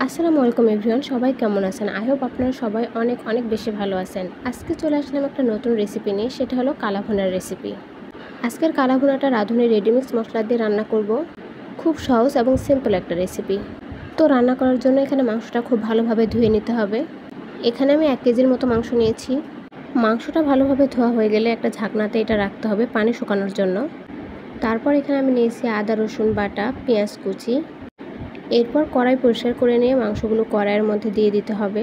আসসালামু আলাইকুম এভরিওয়ান, সবাই কেমন আছেন? আই হোপ আপনারা সবাই অনেক অনেক বেশি ভালো আছেন। আজকে চলে আসলাম একটা নতুন রেসিপি নিয়ে, সেটা হলো কালাভুনার রেসিপি। আজকের কালাভুনাটা রাঁধুনি রেডিমিক্স মশলা দিয়ে রান্না করব। খুব সহজ এবং সিম্পল একটা রেসিপি। তো রান্না করার জন্য এখানে মাংসটা খুব ভালোভাবে ধুয়ে নিতে হবে। এখানে আমি 1 কেজির মতো মাংস নিয়েছি। মাংসটা ভালোভাবে ধোয়া হয়ে গেলে একটা ঝাকনাতে এটা রাখতে হবে পানি শুকানোর জন্য। তারপর এখানে আমি নিয়েছি আদা রসুন বাটা, পেঁয়াজ কুচি। এরপর কড়াই পরিষ্কার করে নিয়ে মাংসগুলো কড়াইয়ের মধ্যে দিয়ে দিতে হবে।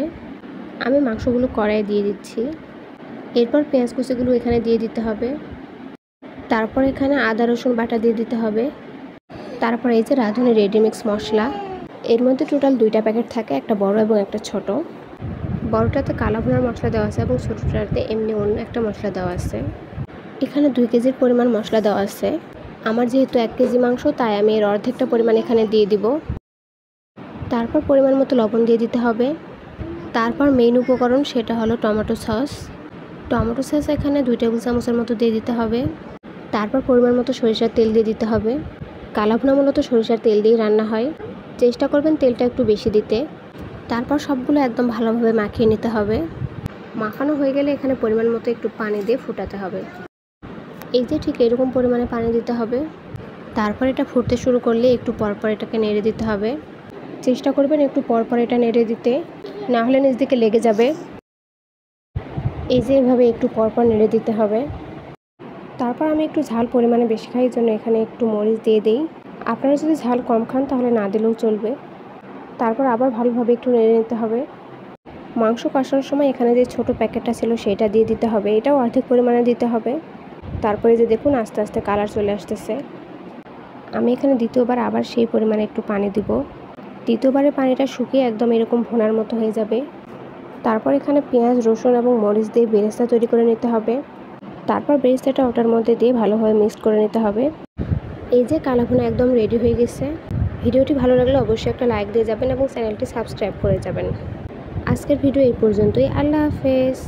আমি মাংসগুলো কড়াইয়ে দিয়ে দিচ্ছি। এরপর পেঁয়াজ কুচিগুলো এখানে দিয়ে দিতে হবে। তারপর এখানে আদা রসুন বাটা দিয়ে দিতে হবে। তারপর এই যে রাঁধুনি রেডিমিক্স মশলা, এর মধ্যে টোটাল 2টা প্যাকেট থাকে, একটা বড় এবং একটা ছোট। বড়টাতে কালাভুনার মশলা দেওয়া আছে এবং ছোটোটাতে এমনি অন্য একটা মশলা দেওয়া আছে। এখানে 2 কেজির পরিমাণ মশলা দেওয়া আছে। আমার যেহেতু 1 কেজি মাংস, তাই আমি এর অর্ধেকটা পরিমাণ এখানে দিয়ে দিব। তারপর পরিমাণ মতো লবণ দিয়ে দিতে হবে। তারপর মেইন উপকরণ, সেটা হলো টমেটো সস। টমেটো সস এখানে 2 টেবিল চামচের মতো দিয়ে দিতে হবে। তারপর পরিমাণ মতো সরিষার তেল দিয়ে দিতে হবে। কালাভুনা মূলত সরিষার তেল দিয়ে রান্না হয়, চেষ্টা করবেন তেলটা একটু বেশি দিতে। তারপর সবগুলো একদম ভালোভাবে মাখিয়ে নিতে হবে। মাখানো হয়ে গেলে এখানে পরিমাণ মতো একটু পানি দিয়ে ফুটাতে হবে। এই যে ঠিক এরকম পরিমাণে পানি দিতে হবে। তারপর এটা ফুটতে শুরু করলে একটু পরপর এটাকে নেড়ে দিতে হবে। চেষ্টা করবেন একটু পরপর এটা নেড়ে দিতে, না হলে নিচ দিকে লেগে যাবে। এই যে এভাবে একটু পরপর নেড়ে দিতে হবে। তারপর আমি একটু ঝাল পরিমাণে বেশি খাই, জন্য এখানে একটু মরিচ দিয়ে দিই। আপনারা যদি ঝাল কম খান তাহলে না দিলেও চলবে। তারপর আবার ভালোভাবে একটু নেড়ে নিতে হবে। মাংস কষানোর সময় এখানে যে ছোট প্যাকেটটা ছিল সেটা দিয়ে দিতে হবে, এটাও অর্ধেক পরিমাণে দিতে হবে। তারপরে যে দেখুন আস্তে আস্তে কালার চলে আসতেছে। আমি এখানে দ্বিতীয়বার আবার সেই পরিমাণে একটু পানি দিব। দ্বিতীয়বারে পানিটা শুকিয়ে একদম এরকম ভুনার মতো হয়ে যাবে। তারপর এখানে পেঁয়াজ রসুন এবং মরিচ দিয়ে বেরেস্তা তৈরি করে নিতে হবে। তারপর বেরেস্তাটা ওটার মধ্যে দিয়ে ভালোভাবে মিক্স করে নিতে হবে। এই যে কালাভুনা একদম রেডি হয়ে গেছে। ভিডিওটি ভালো লাগলে অবশ্যই একটা লাইক দিয়ে যাবেন এবং চ্যানেলটি সাবস্ক্রাইব করে যাবেন। আজকের ভিডিও এই পর্যন্তই। আল্লাহ হাফেজ।